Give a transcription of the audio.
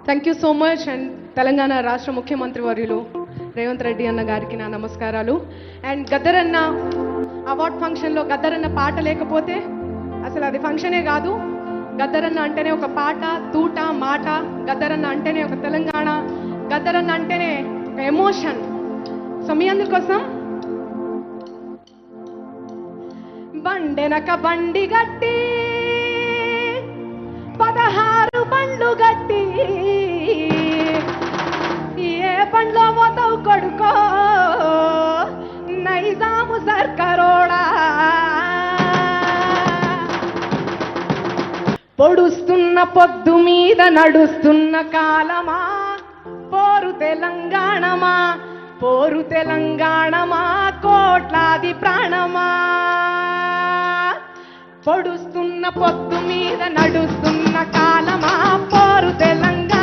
Thank you so much. And Telangana రాష్ట్ర ముఖ్యమంత్రి వర్యులు రేవంత్ రెడ్డి అన్న గారికి నా నమస్కారాలు. అండ్ గద్దరన్న అవార్డ్ ఫంక్షన్లో గద్దరన్న పాట లేకపోతే అసలు అది ఫంక్షనే కాదు. గద్దరన్న అంటేనే ఒక పాట, తూట, మాట. గద్దరన్న అంటేనే ఒక తెలంగాణ. గద్దరన్న అంటేనే ఒక ఎమోషన్. సో మీ అందుకోసం బండెనక బండి గట్టి 16 బండ్లు గట్టి ఏ బండ్లో పోతావు కొడుకో నైజాము సర్కారోడా. పొడుస్తున్న పొద్దు మీద నడుస్తున్న కాలమా పోరు తెలంగాణమా, పోరు తెలంగాణమా, కోట్లాది ప్రాణమా. పొడుస్తున్న పొద్దు మీద నడుస్తున్న కాలమా పోరు తెలంగాణ